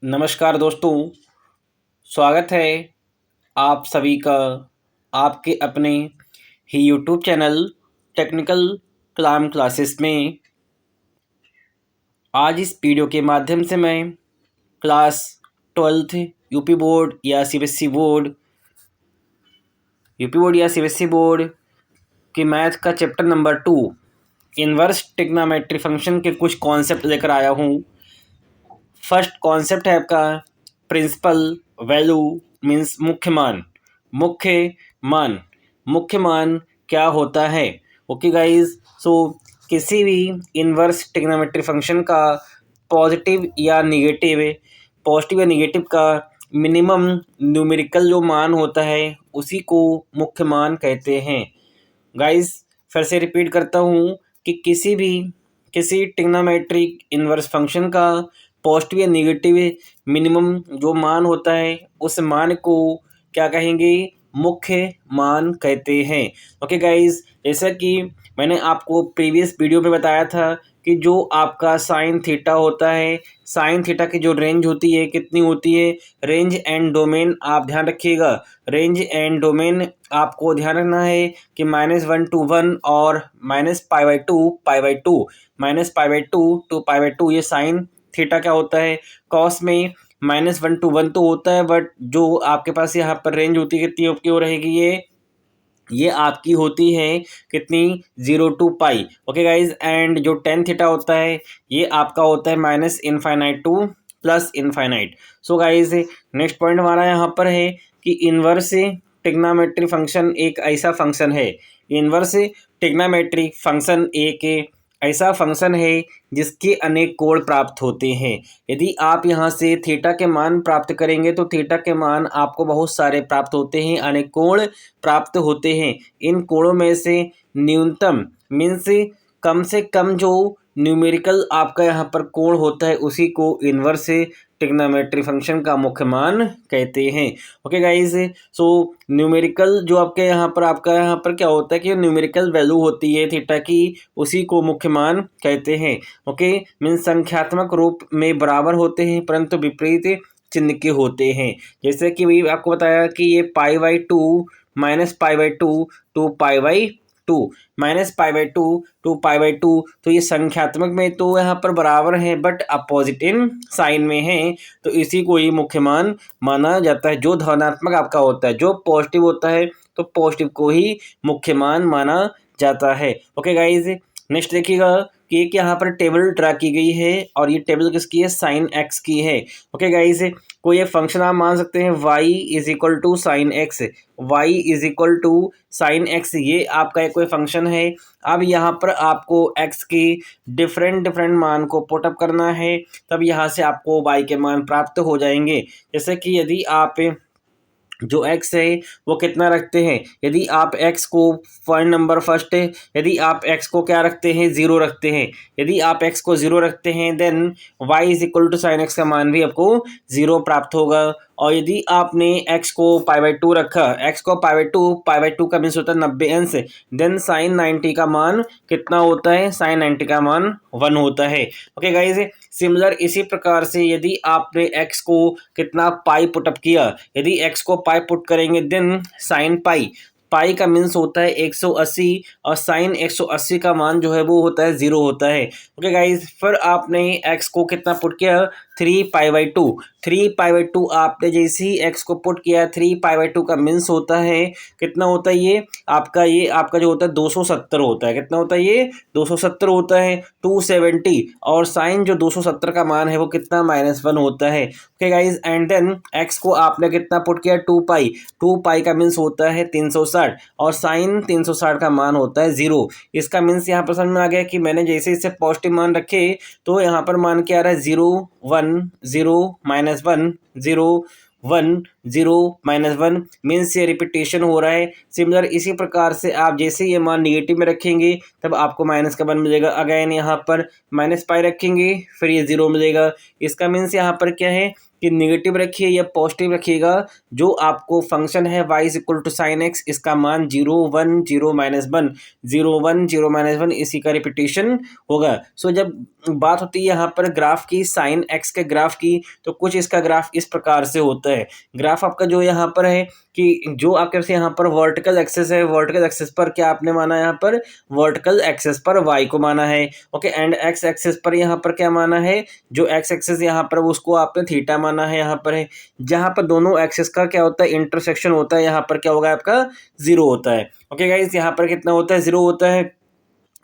नमस्कार दोस्तों, स्वागत है आप सभी का आपके अपने ही यूट्यूब चैनल टेक्निकल कलाम क्लासेस में। आज इस वीडियो के माध्यम से मैं क्लास 12th यूपी बोर्ड या सीबीएसई बोर्ड के मैथ का chapter number 2 inverse trigonometry function के कुछ कॉन्सेप्ट लेकर आया हूँ। फर्स्ट कॉन्सेप्ट है आपका प्रिंसिपल वैल्यू मीन्स मुख्य मान। मुख्य मान क्या होता है? ओके गाइज, सो किसी भी इनवर्स ट्रिग्नोमेट्री फंक्शन का पॉजिटिव या निगेटिव का मिनिमम न्यूमेरिकल जो मान होता है उसी को मुख्य मान कहते हैं। गाइज फिर से रिपीट करता हूँ कि किसी ट्रिग्नोमेट्रिक इनवर्स फंक्शन का पॉजिटिव या निगेटिव मिनिमम जो मान होता है उस मान को क्या कहेंगे? मुख्य मान कहते हैं। ओके गाइज, जैसा कि मैंने आपको प्रीवियस वीडियो में बताया था कि जो आपका साइन थीटा होता है, साइन थीटा की जो रेंज होती है कितनी होती है? रेंज एंड डोमेन आप ध्यान रखिएगा। रेंज एंड डोमेन आपको ध्यान रखना है कि -1 to 1 और -π/2 -π/2 to π/2 ये साइन थीटा क्या होता है? कॉस में -1 to 1 तो होता है, बट जो आपके पास यहाँ पर रेंज होती है कितनी आपकी हो रहेगी? ये आपकी होती है कितनी? 0 to π। ओके गाइज, एंड जो टेन थीटा होता है ये आपका होता है -∞ to +∞। So guys next point हमारा यहाँ पर है कि इनवर्स ट्रिग्नोमेट्री फंक्शन एक ऐसा फंक्शन है। इनवर्स ट्रिग्नोमेट्री फंक्शन एक ऐसा फंक्शन है जिसके अनेक कोण प्राप्त होते हैं। यदि आप यहाँ से थीटा के मान प्राप्त करेंगे तो थीटा के मान आपको बहुत सारे प्राप्त होते हैं, अनेक कोण प्राप्त होते हैं। इन कोणों में से न्यूनतम मीन्स कम से कम जो न्यूमेरिकल आपका यहाँ पर कोण होता है उसी को इनवर्स ट्रिग्नोमेट्री फंक्शन का मुख्य मान कहते हैं। ओके गाइज, सो न्यूमेरिकल जो आपका यहाँ पर क्या होता है कि न्यूमेरिकल वैल्यू होती है थीटा की, उसी को मुख्य मान कहते हैं। ओके, मीन्स संख्यात्मक रूप में बराबर होते हैं परंतु विपरीत चिन्ह के होते हैं। जैसे कि वही आपको बताया कि ये π/2 -π/2 to π/2 -π/2 to π/2, तो ये संख्यात्मक में तो यहाँ पर बराबर है बट अपोजिट इन साइन में है, तो इसी को ही मुख्य मान माना जाता है। जो धनात्मक आपका होता है, जो पॉजिटिव होता है तो पॉजिटिव को ही मुख्य मान माना जाता है। ओके गाइज, नेक्स्ट देखिएगा कि एक यहाँ पर टेबल ड्रा की गई है और ये टेबल किसकी है? साइन एक्स की है। ओके गाइज, कोई ये फंक्शन आप मान सकते हैं y = sine x, sine x, ये आपका एक कोई फंक्शन है। अब यहाँ पर आपको x की डिफरेंट मान को पुटअप करना है, तब यहाँ से आपको y के मान प्राप्त हो जाएंगे। जैसे कि यदि आप जो x है वो कितना रखते हैं? यदि आप x को पॉइंट नंबर फर्स्ट है, यदि आप x को क्या रखते हैं? 0 रखते हैं। यदि आप x को 0 रखते हैं देन y = साइन एक्स का मान भी आपको 0 प्राप्त होगा। और यदि आपने x को π/2 रखा, x को π/2 का मीन्स होता है 90 अंश, देन साइन 90 का मान कितना होता है? साइन 90 का मान 1 होता है। ओके गाइज, सिमिलर इसी प्रकार से यदि आपने x को कितना पाई पुटअप किया, यदि x को पाई पुट करेंगे देन साइन पाई का मीन्स होता है 180 और साइन 180 का मान जो है वो होता है 0 होता है। ओके गाइज, फिर आपने x को कितना पुट किया? 3π/2 आपने जैसे ही x को पुट किया 3π/2 का मीन्स होता है कितना होता है? ये आपका जो होता है 270 होता है। कितना होता है? ये 270 होता है, 270, और साइन जो 270 का मान है वो कितना? -1 होता है। Okay guys, and then x को आपने कितना पुट किया? 2π का मीन्स होता है 360 और साइन 360 का मान होता है 0। इसका मीन्स यहाँ पर समझ में आ गया कि मैंने जैसे इसे पॉजिटिव मान रखे तो यहाँ पर मान क्या आ रहा है? 0 1 0 -1 0 1 0 - 1 मीन्स ये रिपीटेशन हो रहा है। सिमिलर इसी प्रकार से आप जैसे ये मान निगेटिव में रखेंगे तब आपको -1 मिलेगा। अगेन यहाँ पर -पाई रखेंगे फिर ये 0 मिलेगा। इसका मीन्स यहाँ पर क्या है कि निगेटिव रखिए या पॉजिटिव रखिएगा, जो आपको फंक्शन है y = sin x, इसका मान 0 1 0 - 1 0 1 0 - 1 इसी का रिपीटेशन होगा। सो जब बात होती है यहाँ पर ग्राफ की, साइन x के ग्राफ की, तो कुछ इसका ग्राफ इस प्रकार से होता है। ग्राफ आपका जो यहाँ पर है कि जो आपके पास यहाँ पर वर्टिकल एक्सेस है, वर्टिकल एक्सेस पर क्या आपने माना, यहाँ पर वर्टिकल एक्सेस पर y को माना है। ओके, एंड x एक्सेस पर यहाँ पर क्या माना है, जो x एक्सेस यहाँ पर उसको आपने थीटा माना है। यहाँ पर है जहाँ पर दोनों एक्सेस का क्या होता है, इंटरसेक्शन होता है, यहाँ पर क्या होगा आपका 0 होता है। ओके गाइस, यहाँ पर कितना होता है, 0 होता है।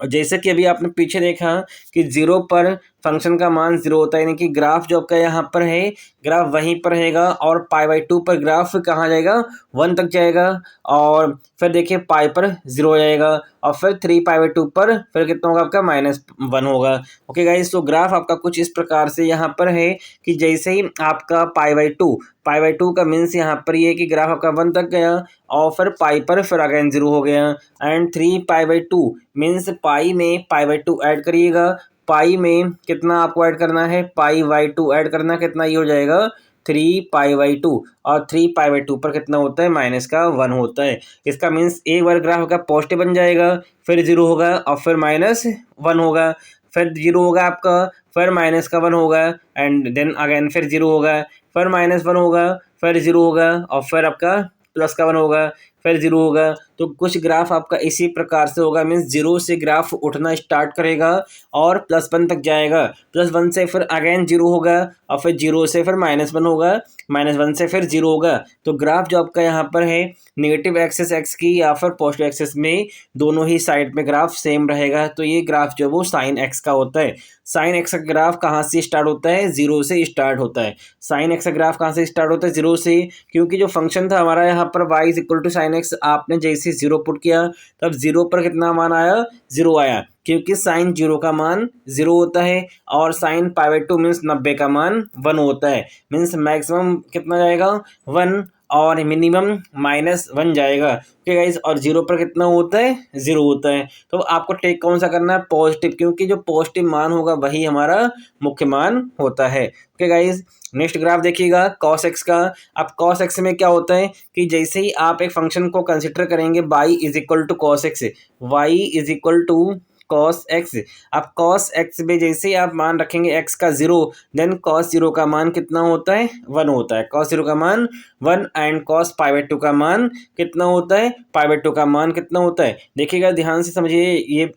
और जैसे कि अभी आपने पीछे देखा कि 0 पर फंक्शन का मान 0 होता है, यानी कि ग्राफ जो आपका यहाँ पर है, ग्राफ वहीं पर रहेगा और π/2 पर ग्राफ कहाँ जाएगा, 1 तक जाएगा। और फिर देखिए पाई पर 0 हो जाएगा और फिर 3π/2 पर फिर कितना होगा आपका -1 होगा। ओके गाइस, तो ग्राफ आपका कुछ इस प्रकार से यहाँ पर है कि जैसे ही आपका π/2 का मीन्स यहाँ पर ये है कि ग्राफ आपका 1 तक गया और फिर पाई पर फिर अगेन 0 हो गया। एंड 3π/2 मीन्स पाई में π/2 ऐड करिएगा, पाई में कितना आपको ऐड करना है, π/2 ऐड करना, कितना ये हो जाएगा 3π/2 और 3π/2 पर कितना होता है, -1 होता है। इसका मीन्स एक बार ग्राफ का पॉजिटिव बन जाएगा, फिर 0 होगा और फिर -1 होगा, फिर 0 होगा आपका, फिर -1 होगा एंड देन अगेन फिर 0 होगा, फिर -1 होगा, फिर 0 होगा और फिर आपका +1 होगा, फिर 0 होगा। तो कुछ ग्राफ आपका इसी प्रकार से होगा, मीन्स 0 से ग्राफ उठना स्टार्ट करेगा और +1 तक जाएगा, +1 से फिर अगेन 0 होगा और फिर 0 से फिर -1 होगा, -1 से फिर 0 होगा। तो ग्राफ जो आपका यहाँ पर है नेगेटिव एक्सेस x की या फिर पॉजिटिव एक्सेस में, दोनों ही साइड में ग्राफ सेम रहेगा। तो ये ग्राफ जो वो साइन x का होता है। साइन x का ग्राफ कहाँ से स्टार्ट होता है, 0 से स्टार्ट होता है। साइन x का ग्राफ कहाँ से स्टार्ट होता है, 0 से, क्योंकि जो फंक्शन था हमारा यहाँ पर y = sin x, आपने जैसे 0 पुट किया तब 0 पर कितना मान आया, 0 आया, क्योंकि साइन 0 का मान 0 होता है और साइन π/2 मीन्स 90 का मान 1 होता है। मीन्स मैक्सिमम कितना जाएगा, 1 और मिनिमम -1 जाएगा। ठीक है गाइस, और 0 पर कितना होता है, 0 होता है। तो आपको टेक कौन सा करना है, पॉजिटिव, क्योंकि जो पॉजिटिव मान होगा वही हमारा मुख्य मान होता है। ओके गाइस, नेक्स्ट ग्राफ देखिएगा cos x का। अब cos x में क्या होता है कि जैसे ही आप एक फंक्शन को कंसिडर करेंगे y = cos x, y = cos x। अब cos x में जैसे ही आप मान रखेंगे x का 0, देन cos 0 का मान कितना होता है, 1 होता है। cos 0 का मान 1 एंड cos π/2 का मान कितना होता है, π/2 का मान कितना होता है। देखिएगा ध्यान से समझिए, ये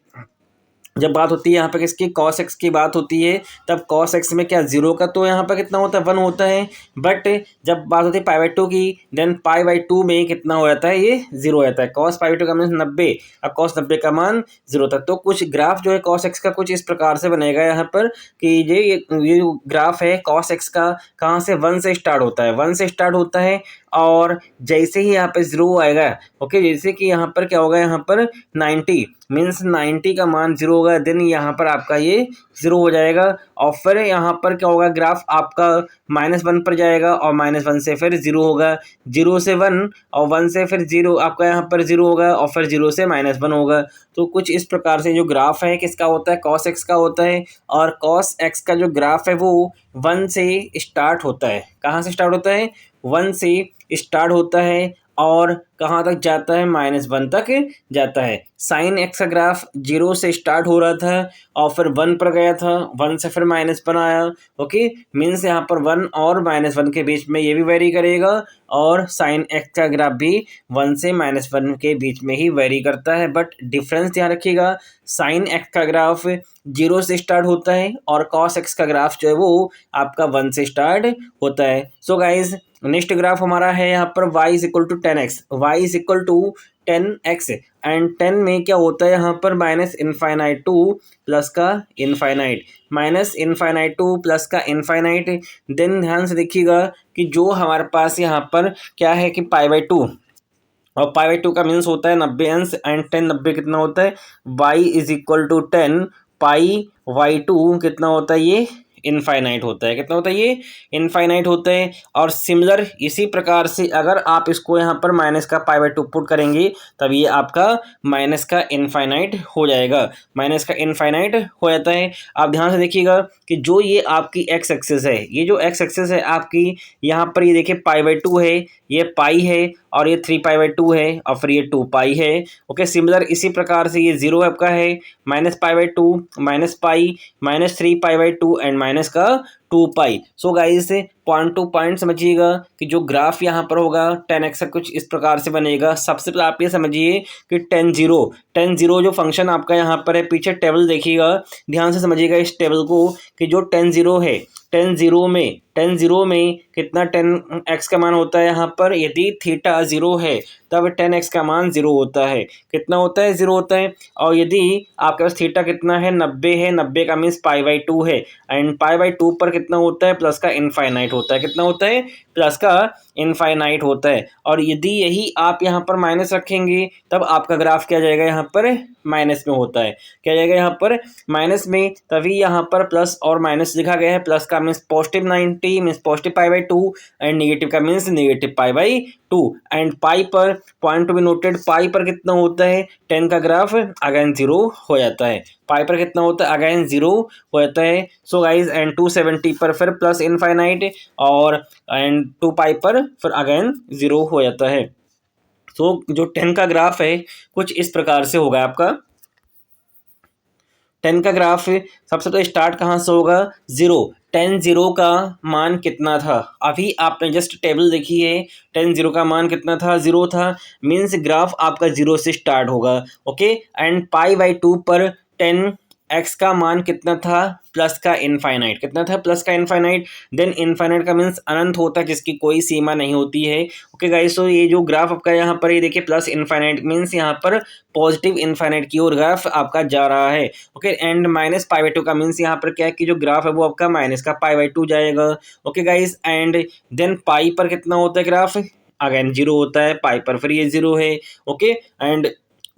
जब बात होती है यहाँ पर किसकी, cos x की बात होती है, तब cos x में क्या 0 का तो यहाँ पर कितना होता है, 1 होता है। बट जब बात होती है π/2 की, देन π/2 में कितना हो जाता है, ये 0 हो जाता है। cos π/2 का मीन्स 90, अब cos 90 का मान 0 तक। तो कुछ ग्राफ जो है cos x का कुछ इस प्रकार से बनेगा यहाँ पर कि ये ग्राफ है cos x का, कहाँ से, 1 से स्टार्ट होता है, 1 से स्टार्ट होता है और जैसे ही यहाँ पे 0 आएगा, ओके, जैसे कि यहाँ पर क्या होगा, यहाँ पर 90 मीन्स 90 का मान 0 होगा, देन यहाँ पर आपका ये 0 हो जाएगा और फिर यहाँ पर क्या होगा, ग्राफ आपका -1 पर जाएगा और -1 से फिर 0 होगा, 0 से 1 और 1 से फिर 0, आपका यहाँ पर 0 होगा और फिर 0 से -1 होगा। तो कुछ इस प्रकार से जो ग्राफ है किसका होता है, cos x का होता है। और cos x का जो ग्राफ है वो 1 से स्टार्ट होता है। कहाँ से स्टार्ट होता है, 1 से स्टार्ट होता है और कहाँ तक जाता है, -1 तक जाता है। साइन x का ग्राफ 0 से स्टार्ट हो रहा था और फिर 1 पर गया था, 1 से फिर -1 आया। ओके, मीन्स यहाँ पर 1 और -1 के बीच में ये भी वेरी करेगा और साइन x का ग्राफ भी 1 से -1 के बीच में ही वेरी करता है। बट डिफरेंस ध्यान रखिएगा, साइन x का ग्राफ 0 से स्टार्ट होता है और cos x का ग्राफ जो है वो आपका 1 से स्टार्ट होता है। सो गाइज, नेक्स्ट ग्राफ हमारा है यहाँ पर y = 10x, y = 10x and 10 में क्या होता है यहाँ पर, -∞ टू प्लस का इनफाइनाइट, -∞ टू प्लस का इनफाइनाइट। देन ध्यान से देखिएगा कि जो हमारे पास यहाँ पर क्या है कि π/2, और π/2 का मीन्स होता है 90 अंश एंड 10 90 कितना होता है, y = 10 π/2 कितना होता है, ये इनफाइनाइट होता है। कितना होता है ये? इनफाइनाइट होता है। और सिमिलर इसी प्रकार से अगर आप इसको यहाँ पर माइनस का पाई बाई टू पुट करेंगे तब ये आपका माइनस का इनफाइनाइट हो जाएगा, माइनस का इनफाइनाइट हो जाता है। आप ध्यान से देखिएगा कि जो ये आपकी एक्स एक्सिस है, ये जो एक्स एक्सिस है आपकी, यहाँ पर ये देखिए पाई बाई टू है, ये पाई है, और ये 3 पाई बाई 2 है, और फिर ये 2 पाई है। ओके, सिमिलर इसी प्रकार से ये 0 आपका है, minus pi by two, minus pi, minus 3 pi by 2 and minus का 2 pi. So guys point to point समझिएगा कि जो ग्राफ यहाँ पर होगा 10x का कुछ इस प्रकार से बनेगा। सबसे पहले आप ये समझिए कि 10 0 जो फंक्शन आपका यहाँ पर है, पीछे टेबल देखिएगा, ध्यान से समझिएगा इस टेबल को कि जो 10 0 है, 10 0 में कितना 10x का मान होता है यहाँ पर, यदि थीटा 0 है तब 10x का मान 0 होता है। कितना होता है? 0 होता है। और यदि आपके पास थीटा कितना है? 90 है, 90 का मीन्स पाई बाई 2 है, एंड पाई बाई 2 पर कितना होता है? प्लस का इनफाइनाइट होता है। कितना होता है? प्लस का इनफाइनाइट होता है। और यदि यही आप यहाँ पर माइनस रखेंगे तब आपका ग्राफ क्या जाएगा? यहाँ पर माइनस में होता है। क्या जाएगा यहाँ पर? माइनस में। तभी यहाँ पर प्लस और माइनस लिखा गया है। प्लस का means positive 90 means positive pi by 2, and negative का means negative pi by 2। And pi पर, point to be noted, pi पर कितना होता है? 10 का ग्राफ अगेन 0 हो जाता है। पाई पर कितना होता है? अगेन 0 हो जाता है। सो गाइज एंड 270 पर फिर प्लस इनफाइनाइट, और एंड 2 पाई पर फिर अगेन 0 हो जाता है। सो जो 10 का ग्राफ है कुछ इस प्रकार से होगा आपका। 10 का ग्राफ सबसे पहले स्टार्ट कहाँ से होगा? 0। 10 0 का मान कितना था? अभी आपने जस्ट टेबल देखी है, 10 0 का मान कितना था? 0 था। मीन्स ग्राफ आपका 0 से स्टार्ट होगा। ओके, एंड पाई बाई 2 पर 10x का मान कितना था? प्लस का इनफाइनाइट। कितना था? प्लस का इनफाइनाइट। देन इनफाइनाइट का मीन्स अनंत होता है, जिसकी कोई सीमा नहीं होती है। ओके गाइस, तो ये जो ग्राफ आपका यहाँ पर ये देखिए प्लस इनफाइनाइट मीन्स यहाँ पर पॉजिटिव इनफाइनाइट की ओर ग्राफ आपका जा रहा है। Okay, and minus pi by 2 का मीन्स यहाँ पर क्या है कि जो ग्राफ है वो आपका माइनस का पाई बाई 2 जाएगा। Okay guys, and than pi पर कितना होता है ग्राफ? अगेन 0 होता है। पाई पर फिर ये 0 है। Okay, and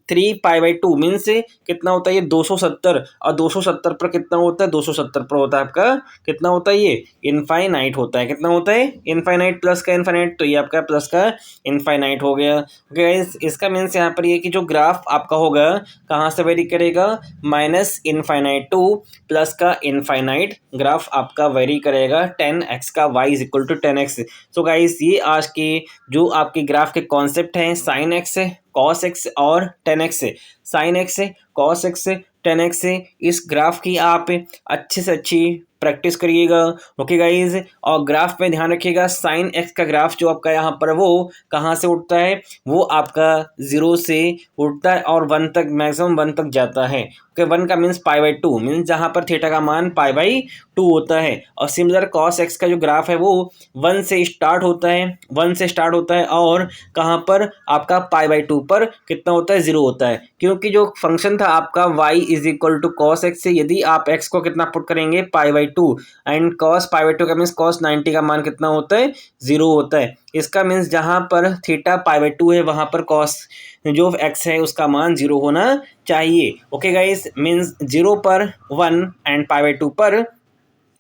3 pi by 2 means कितना होता है ये? 270। और 270 पर कितना होता है? 270 पर होता है आपका कितना होता है ये? इनफाइनाइट होता है। कितना होता है? इनफाइनाइट, प्लस का इनफाइनाइट, तो ये आपका प्लस का इनफाइनाइट हो गया। ओके गाइस, इसका मीन्स यहाँ पर ये कि जो ग्राफ आपका होगा कहाँ से वेरी करेगा? माइनस इनफाइनाइट टू प्लस का इनफाइनाइट ग्राफ आपका वेरी करेगा 10x का y is equal to 10x। So guys, ये आज के जो आपके ग्राफ के कॉन्सेप्ट हैं, साइन एक्स, कॉस एक्स और 10x। Sine x, cos x, 10x, इस ग्राफ की आप अच्छे से अच्छी प्रैक्टिस करिएगा। ओके गाइज, और ग्राफ में ध्यान रखिएगा, साइन एक्स का ग्राफ जो आपका यहाँ पर वो कहाँ से उठता है? वो आपका 0 से उठता है और 1 तक, मैक्सिमम 1 तक जाता है। ओके, 1 का मीन्स पाई बाई 2 मीन्स जहाँ पर थीटा का मान पाई बाई 2 होता है। और सिमिलर कॉस एक्स का जो ग्राफ है वो 1 से स्टार्ट होता है, 1 से स्टार्ट होता है, और कहाँ पर आपका पाई बाई 2 पर कितना होता है? 0 होता है। क्योंकि जो फंक्शन था आपका y is equal to cos x से, यदि आप x को कितना पुट करेंगे? Pi by 2, and cos pi by 2 का मीन्स कॉस 90 का मान कितना होता है? 0 होता है। इसका मीन्स जहाँ पर थीटा पाई बाई 2 है वहाँ पर कॉस जो x है उसका मान 0 होना चाहिए। ओके गाइस, मीन्स 0 पर 1 एंड पाई बाई 2 पर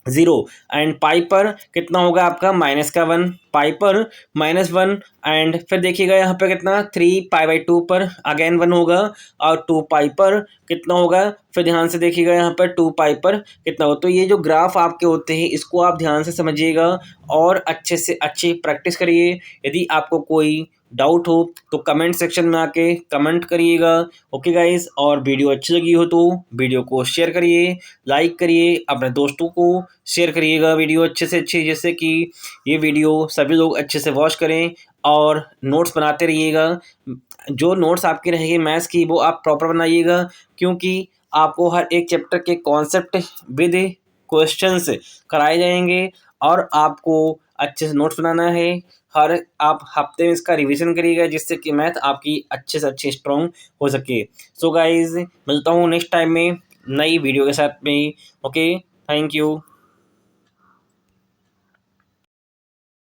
0, एंड पाई पर कितना होगा आपका? माइनस का 1, पाई पर -1, एंड फिर देखिएगा यहाँ पे कितना? 3 पाई बाई 2 पर अगेन 1 होगा, और 2 पाई पर कितना होगा? फिर ध्यान से देखिएगा यहाँ पर 2 पाई पर कितना हो। तो ये जो ग्राफ आपके होते हैं इसको आप ध्यान से समझिएगा और अच्छे से अच्छी प्रैक्टिस करिए। यदि आपको कोई डाउट हो तो कमेंट सेक्शन में आके कमेंट करिएगा। ओके गाइस, और वीडियो अच्छी लगी हो तो वीडियो को शेयर करिए, लाइक करिए, अपने दोस्तों को शेयर करिएगा वीडियो अच्छे से अच्छी, जिससे कि ये वीडियो सभी लोग अच्छे से वॉच करें। और नोट्स बनाते रहिएगा। जो नोट्स आपके रहेंगे मैथ्स की वो आप प्रॉपर बनाइएगा, क्योंकि आपको हर एक चैप्टर के कॉन्सेप्ट विद क्वेश्चंस कराए जाएंगे, और आपको अच्छे से नोट्स बनाना है। हर आप हफ्ते में इसका रिवीजन करिएगा, जिससे कि मैथ आपकी अच्छे से अच्छी स्ट्रॉन्ग हो सके। सो गाइज, मिलता हूँ नेक्स्ट टाइम में नई वीडियो के साथ में। Okay, thank you.